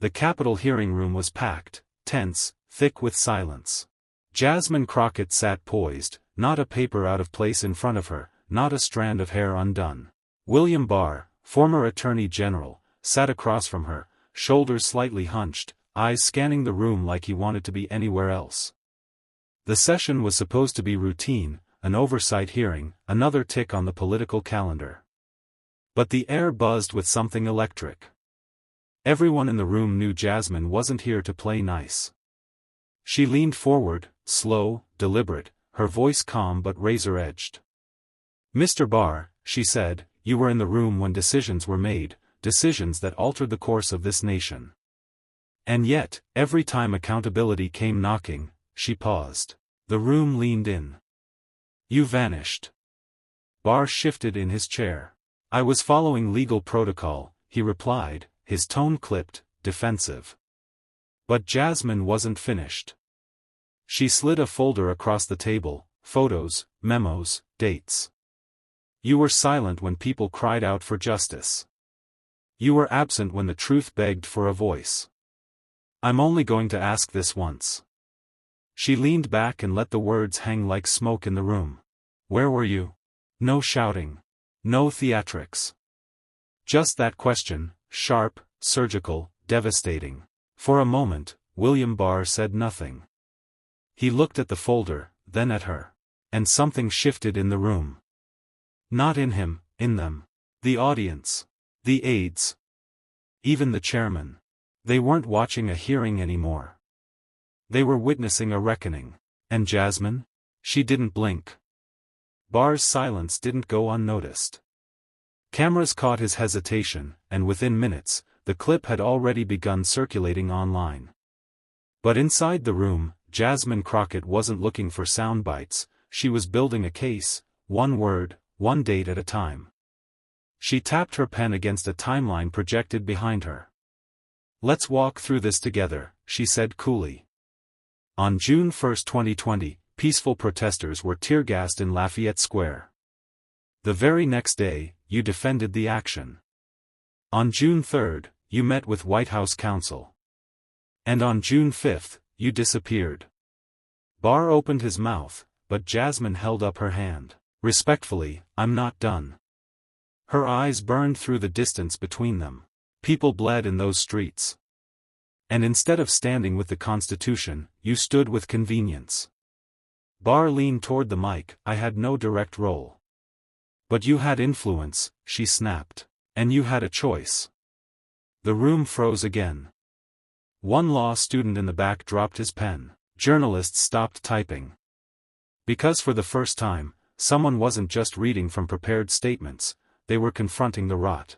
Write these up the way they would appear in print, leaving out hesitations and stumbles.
The Capitol hearing room was packed, tense, thick with silence. Jasmine Crockett sat poised, not a paper out of place in front of her, not a strand of hair undone. William Barr, former Attorney General, sat across from her, shoulders slightly hunched, eyes scanning the room like he wanted to be anywhere else. The session was supposed to be routine, an oversight hearing, another tick on the political calendar. But the air buzzed with something electric. Everyone in the room knew Jasmine wasn't here to play nice. She leaned forward, slow, deliberate, her voice calm but razor-edged. "Mr. Barr," she said, "you were in the room when decisions were made, decisions that altered the course of this nation. And yet, every time accountability came knocking," she paused. The room leaned in. "You vanished." Barr shifted in his chair. "I was following legal protocol," he replied, his tone clipped, defensive. But Jasmine wasn't finished. She slid a folder across the table, photos, memos, dates. "You were silent when people cried out for justice. You were absent when the truth begged for a voice. I'm only going to ask this once." She leaned back and let the words hang like smoke in the room. "Where were you?" No shouting. No theatrics. Just that question, sharp, surgical, devastating. For a moment, William Barr said nothing. He looked at the folder, then at her. And something shifted in the room. Not in him, in them. The audience. The aides. Even the chairman. They weren't watching a hearing anymore. They were witnessing a reckoning. And Jasmine? She didn't blink. Barr's silence didn't go unnoticed. Cameras caught his hesitation, and within minutes, the clip had already begun circulating online. But inside the room, Jasmine Crockett wasn't looking for sound bites, she was building a case, one word, one date at a time. She tapped her pen against a timeline projected behind her. "Let's walk through this together," she said coolly. On June 1, 2020, peaceful protesters were tear-gassed in Lafayette Square. The very next day, you defended the action. On June 3, you met with White House counsel. And on June 5, you disappeared. Barr opened his mouth, but Jasmine held up her hand. "Respectfully, I'm not done." Her eyes burned through the distance between them. People bled in those streets. And instead of standing with the Constitution, you stood with convenience. Barr leaned toward the mic. "I had no direct role. But you had influence," she snapped. "And you had a choice." The room froze again. One law student in the back dropped his pen. Journalists stopped typing. Because for the first time, someone wasn't just reading from prepared statements, they were confronting the rot.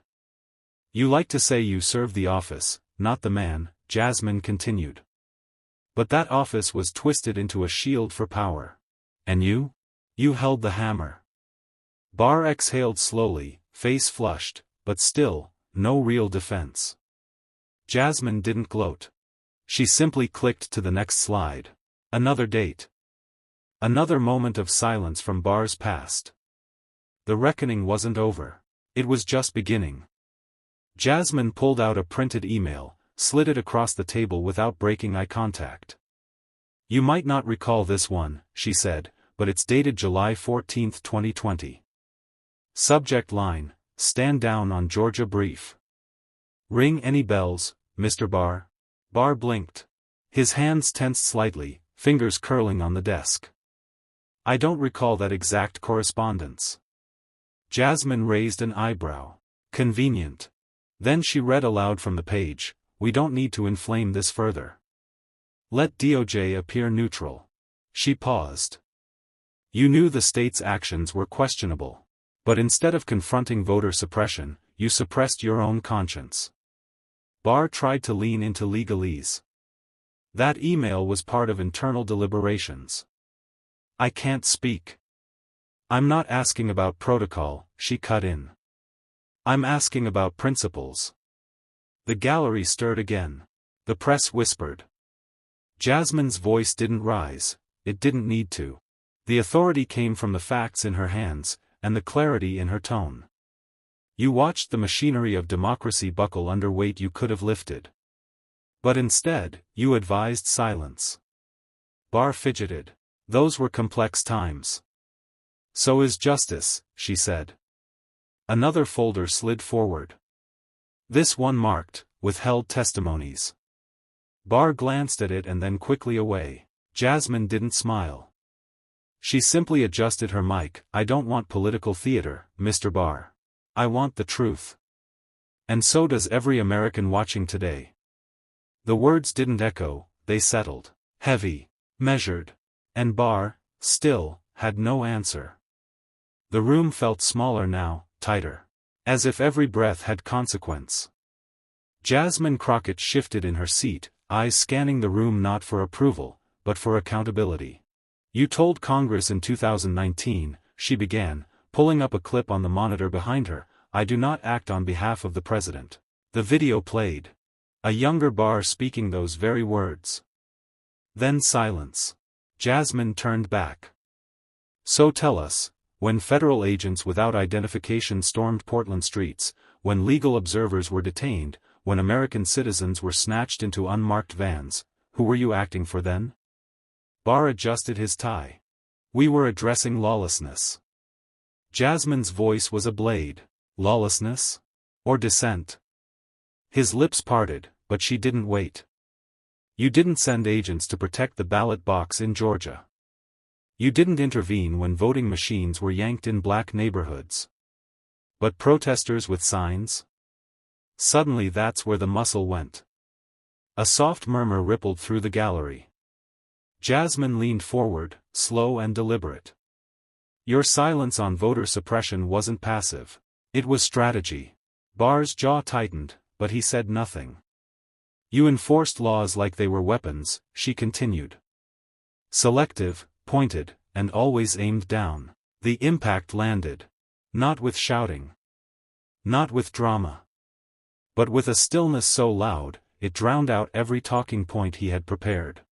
"You like to say you serve the office, not the man," Jasmine continued. "But that office was twisted into a shield for power. And you? You held the hammer." Barr exhaled slowly, face flushed, but still, no real defense. Jasmine didn't gloat. She simply clicked to the next slide. Another date. Another moment of silence from Barr's past. The reckoning wasn't over. It was just beginning. Jasmine pulled out a printed email, slid it across the table without breaking eye contact. "You might not recall this one," she said, "but it's dated July 14, 2020. Subject line, stand down on Georgia brief. Ring any bells, Mr. Barr?" Barr blinked. His hands tensed slightly, fingers curling on the desk. "I don't recall that exact correspondence." Jasmine raised an eyebrow. "Convenient." Then she read aloud from the page, "We don't need to inflame this further. Let DOJ appear neutral." She paused. "You knew the state's actions were questionable. But instead of confronting voter suppression, you suppressed your own conscience." Barr tried to lean into legalese. "That email was part of internal deliberations." "I can't speak." "I'm not asking about protocol," she cut in. "I'm asking about principles." The gallery stirred again. The press whispered. Jasmine's voice didn't rise, it didn't need to. The authority came from the facts in her hands, and the clarity in her tone. "You watched the machinery of democracy buckle under weight you could have lifted. But instead, you advised silence. Barr fidgeted. Those were complex times. So is justice, she said. Another folder slid forward. This one marked, withheld testimonies. Barr glanced at it and then quickly away. Jasmine didn't smile. She simply adjusted her mic. I don't want political theater, Mr. Barr. I want the truth. And so does every American watching today. The words didn't echo, they settled. Heavy. Measured. And Barr, still, had no answer. The room felt smaller now, tighter. As if every breath had consequence. Jasmine Crockett shifted in her seat, eyes scanning the room not for approval, but for accountability. You told Congress in 2019, she began, pulling up a clip on the monitor behind her, I do not act on behalf of the president. The video played. A younger Barr speaking those very words. Then silence. Jasmine turned back. So tell us, when federal agents without identification stormed Portland streets, when legal observers were detained, when American citizens were snatched into unmarked vans, who were you acting for then? Barr adjusted his tie. We were addressing lawlessness. Jasmine's voice was a blade. Lawlessness? Or dissent? His lips parted, but she didn't wait. You didn't send agents to protect the ballot box in Georgia. You didn't intervene when voting machines were yanked in black neighborhoods. But protesters with signs? Suddenly that's where the muscle went. A soft murmur rippled through the gallery. Jasmine leaned forward, slow and deliberate. Your silence on voter suppression wasn't passive. It was strategy. Barr's jaw tightened, but he said nothing. You enforced laws like they were weapons, she continued. Selective, pointed, and always aimed down. The impact landed. Not with shouting. Not with drama. But with a stillness so loud, it drowned out every talking point he had prepared.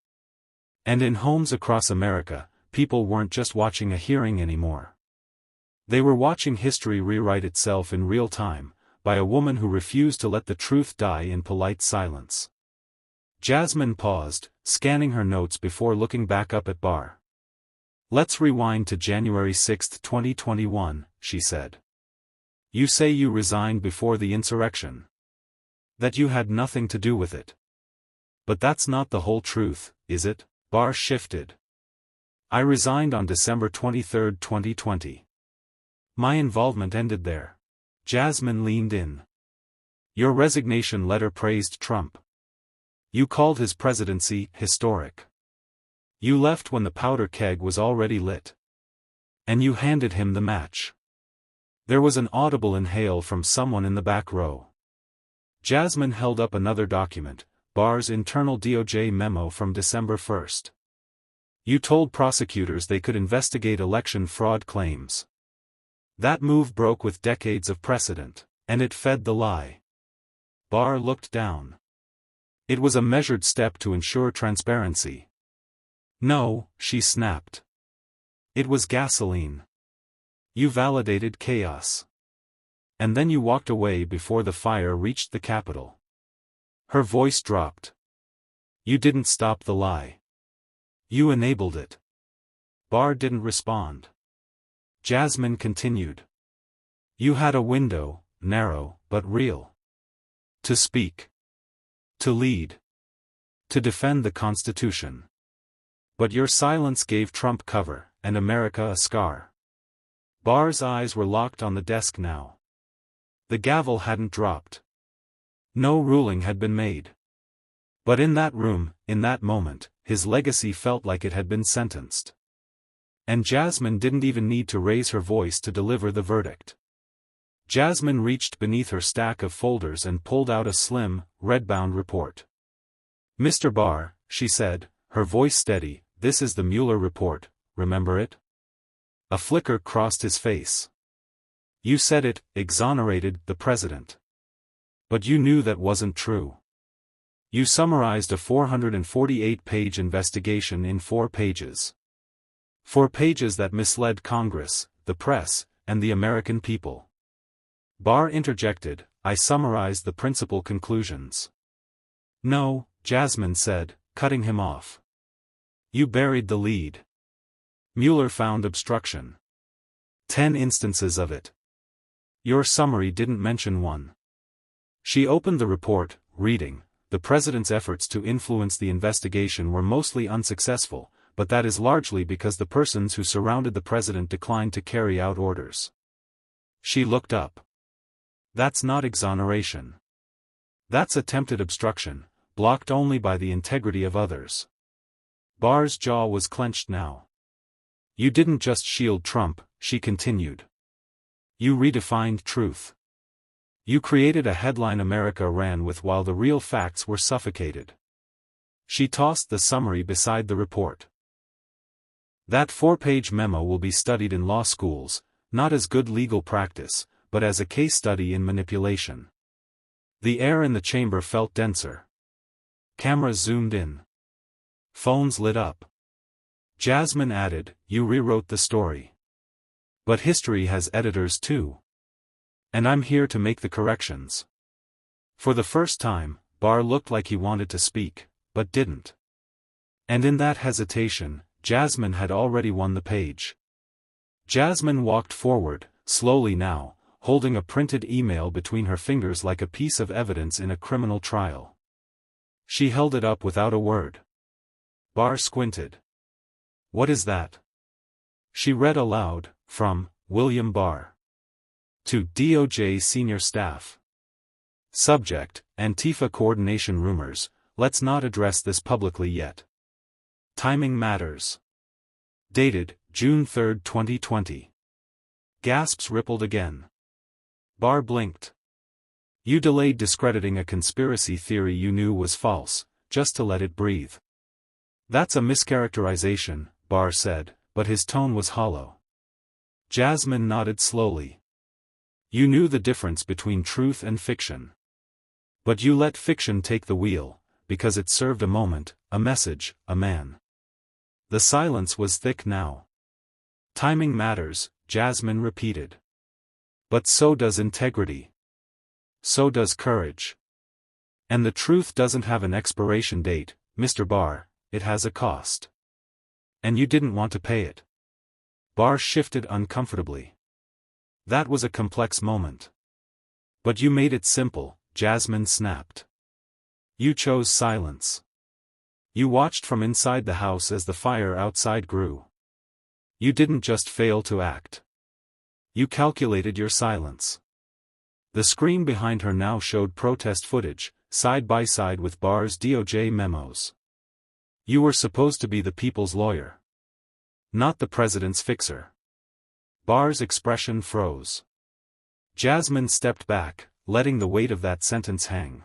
And in homes across America, people weren't just watching a hearing anymore. They were watching history rewrite itself in real time, by a woman who refused to let the truth die in polite silence. Jasmine paused, scanning her notes before looking back up at Barr. Let's rewind to January 6, 2021, she said. You say you resigned before the insurrection. That you had nothing to do with it. But that's not the whole truth, is it? Barr shifted. I resigned on December 23, 2020. My involvement ended there. Jasmine leaned in. Your resignation letter praised Trump. You called his presidency historic. You left when the powder keg was already lit. And you handed him the match. There was an audible inhale from someone in the back row. Jasmine held up another document, Barr's internal DOJ memo from December 1. You told prosecutors they could investigate election fraud claims. That move broke with decades of precedent, and it fed the lie. Barr looked down. It was a measured step to ensure transparency. No, she snapped. It was gasoline. You validated chaos. And then you walked away before the fire reached the Capitol. Her voice dropped. You didn't stop the lie. You enabled it. Barr didn't respond. Jasmine continued. You had a window, narrow, but real. To speak. To lead. To defend the Constitution. But your silence gave Trump cover, and America a scar. Barr's eyes were locked on the desk now. The gavel hadn't dropped. No ruling had been made. But in that room, in that moment, his legacy felt like it had been sentenced. And Jasmine didn't even need to raise her voice to deliver the verdict. Jasmine reached beneath her stack of folders and pulled out a slim, red-bound report. Mr. Barr, she said, her voice steady, this is the Mueller report, remember it? A flicker crossed his face. You said it exonerated the president. But you knew that wasn't true. You summarized a 448-page investigation in 4 pages. 4 pages that misled Congress, the press, and the American people. Barr interjected, I summarized the principal conclusions. No, Jasmine said, cutting him off. You buried the lead. Mueller found obstruction. 10 instances of it. Your summary didn't mention one. She opened the report, reading, the president's efforts to influence the investigation were mostly unsuccessful, but that is largely because the persons who surrounded the president declined to carry out orders. She looked up. That's not exoneration. That's attempted obstruction, blocked only by the integrity of others. Barr's jaw was clenched now. You didn't just shield Trump, she continued. You redefined truth. You created a headline America ran with while the real facts were suffocated. She tossed the summary beside the report. That 4-page memo will be studied in law schools, not as good legal practice, but as a case study in manipulation. The air in the chamber felt denser. Cameras zoomed in. Phones lit up. Jasmine added, you rewrote the story. But history has editors too. And I'm here to make the corrections. For the first time, Barr looked like he wanted to speak, but didn't. And in that hesitation, Jasmine had already won the page. Jasmine walked forward, slowly now, holding a printed email between her fingers like a piece of evidence in a criminal trial. She held it up without a word. Barr squinted. What is that? She read aloud, from William Barr. To DOJ Senior Staff. Subject, Antifa coordination rumors, let's not address this publicly yet. Timing matters. Dated, June 3, 2020. Gasps rippled again. Barr blinked. You delayed discrediting a conspiracy theory you knew was false, just to let it breathe. That's a mischaracterization, Barr said, but his tone was hollow. Jasmine nodded slowly. You knew the difference between truth and fiction. But you let fiction take the wheel, because it served a moment, a message, a man. The silence was thick now. Timing matters, Jasmine repeated. But so does integrity. So does courage. And the truth doesn't have an expiration date, Mr. Barr, it has a cost. And you didn't want to pay it. Barr shifted uncomfortably. That was a complex moment. But you made it simple, Jasmine snapped. You chose silence. You watched from inside the house as the fire outside grew. You didn't just fail to act. You calculated your silence. The screen behind her now showed protest footage, side by side with Barr's DOJ memos. You were supposed to be the people's lawyer. Not the president's fixer. Barr's expression froze. Jasmine stepped back, letting the weight of that sentence hang.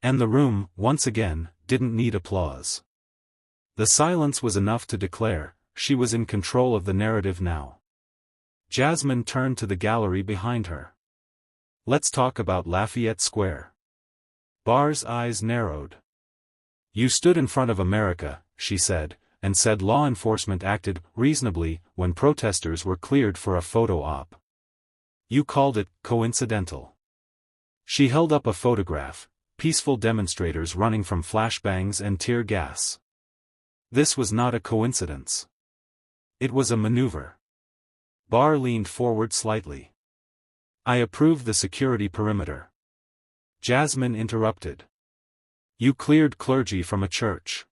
And the room, once again, didn't need applause. The silence was enough to declare, she was in control of the narrative now. Jasmine turned to the gallery behind her. Let's talk about Lafayette Square. Barr's eyes narrowed. You stood in front of America, she said, and said law enforcement acted reasonably when protesters were cleared for a photo op. You called it coincidental. She held up a photograph, peaceful demonstrators running from flashbangs and tear gas. This was not a coincidence. It was a maneuver. Barr leaned forward slightly. I approved the security perimeter. Jasmine interrupted. You cleared clergy from a church.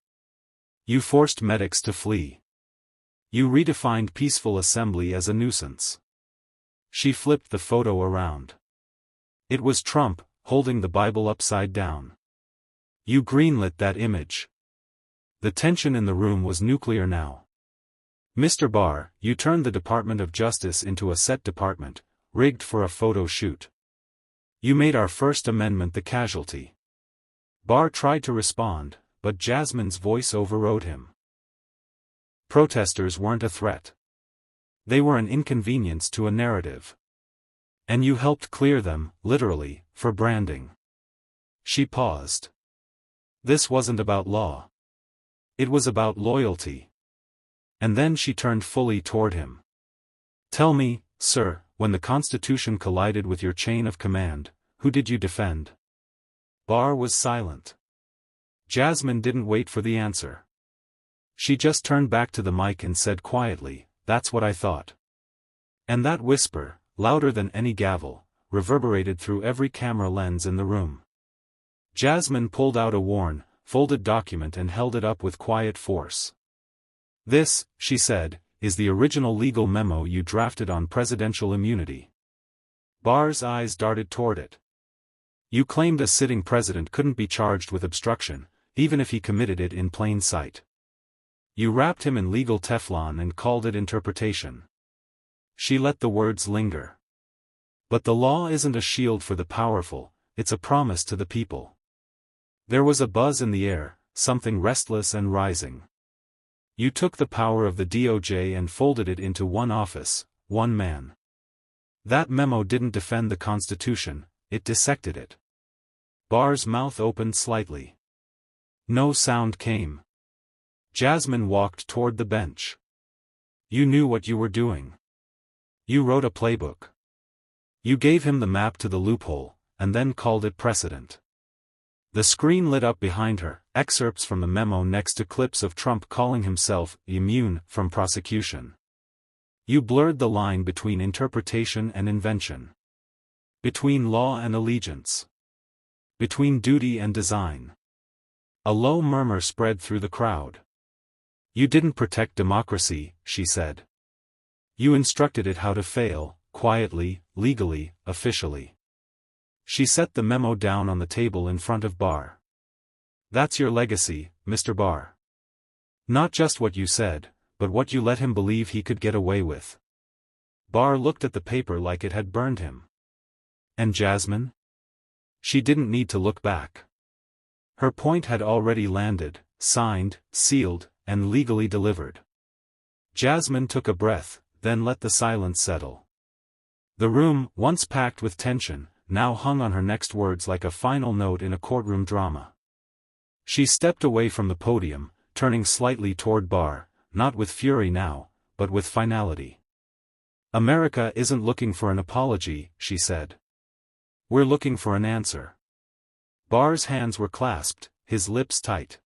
You forced medics to flee. You redefined peaceful assembly as a nuisance. She flipped the photo around. It was Trump, holding the Bible upside down. You greenlit that image. The tension in the room was nuclear now. Mr. Barr, you turned the Department of Justice into a set department, rigged for a photo shoot. You made our First Amendment the casualty. Barr tried to respond, but Jasmine's voice overrode him. Protesters weren't a threat. They were an inconvenience to a narrative. And you helped clear them, literally, for branding. She paused. This wasn't about law. It was about loyalty. And then she turned fully toward him. Tell me, sir, when the Constitution collided with your chain of command, who did you defend? Barr was silent. Jasmine didn't wait for the answer. She just turned back to the mic and said quietly, "That's what I thought." And that whisper, louder than any gavel, reverberated through every camera lens in the room. Jasmine pulled out a worn, folded document and held it up with quiet force. "This," she said, "is the original legal memo you drafted on presidential immunity." Barr's eyes darted toward it. "You claimed a sitting president couldn't be charged with obstruction, even if he committed it in plain sight. You wrapped him in legal Teflon and called it interpretation." She let the words linger. "But the law isn't a shield for the powerful, it's a promise to the people." There was a buzz in the air, something restless and rising. "You took the power of the DOJ and folded it into one office, one man. That memo didn't defend the Constitution, it dissected it." Barr's mouth opened slightly. No sound came. Jasmine walked toward the bench. "You knew what you were doing. You wrote a playbook. You gave him the map to the loophole, and then called it precedent." The screen lit up behind her, excerpts from the memo next to clips of Trump calling himself immune from prosecution. "You blurred the line between interpretation and invention. Between law and allegiance. Between duty and design." A low murmur spread through the crowd. "You didn't protect democracy," she said. "You instructed it how to fail, quietly, legally, officially." She set the memo down on the table in front of Barr. "That's your legacy, Mr. Barr. Not just what you said, but what you let him believe he could get away with." Barr looked at the paper like it had burned him. And Jasmine? She didn't need to look back. Her point had already landed, signed, sealed, and legally delivered. Jasmine took a breath, then let the silence settle. The room, once packed with tension, now hung on her next words like a final note in a courtroom drama. She stepped away from the podium, turning slightly toward Barr, not with fury now, but with finality. "America isn't looking for an apology," she said. "We're looking for an answer." Barr's hands were clasped, his lips tight.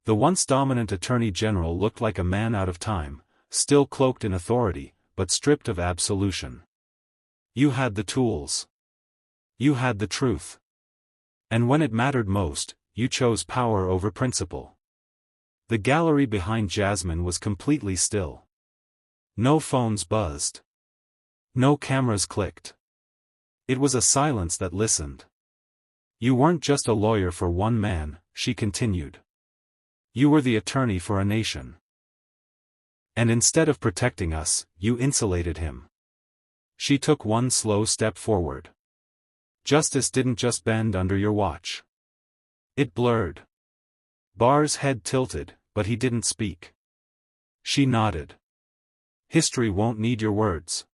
The once dominant Attorney General looked like a man out of time, still cloaked in authority, but stripped of absolution. "You had the tools. You had the truth. And when it mattered most, you chose power over principle." The gallery behind Jasmine was completely still. No phones buzzed. No cameras clicked. It was a silence that listened. "You weren't just a lawyer for one man," she continued. "You were the attorney for a nation. And instead of protecting us, you insulated him." She took one slow step forward. "Justice didn't just bend under your watch. It blurred." Barr's head tilted, but he didn't speak. She nodded. "History won't need your words.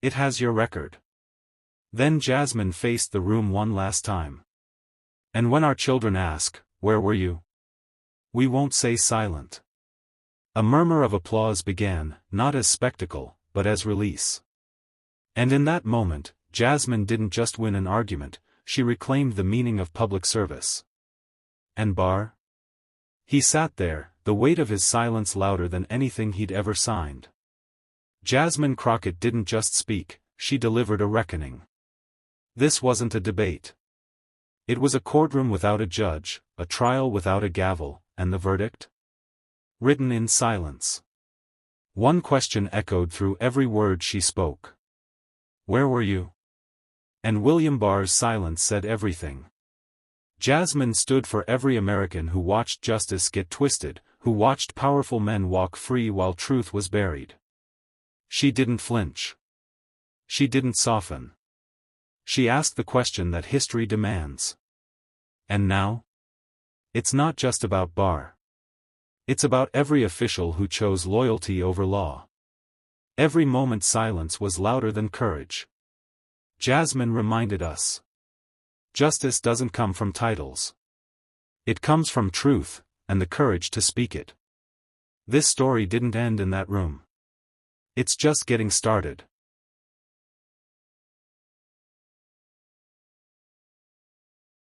It has your record." Then Jasmine faced the room one last time. "And when our children ask, where were you? We won't say silent." A murmur of applause began, not as spectacle, but as release. And in that moment, Jasmine didn't just win an argument, she reclaimed the meaning of public service. And Barr? He sat there, the weight of his silence louder than anything he'd ever signed. Jasmine Crockett didn't just speak, she delivered a reckoning. This wasn't a debate. It was a courtroom without a judge, a trial without a gavel, and the verdict? Written in silence. One question echoed through every word she spoke. "Where were you?" And William Barr's silence said everything. Jasmine stood for every American who watched justice get twisted, who watched powerful men walk free while truth was buried. She didn't flinch. She didn't soften. She asked the question that history demands. And now? It's not just about Barr. It's about every official who chose loyalty over law. Every moment's silence was louder than courage. Jasmine reminded us. Justice doesn't come from titles. It comes from truth, and the courage to speak it. This story didn't end in that room. It's just getting started.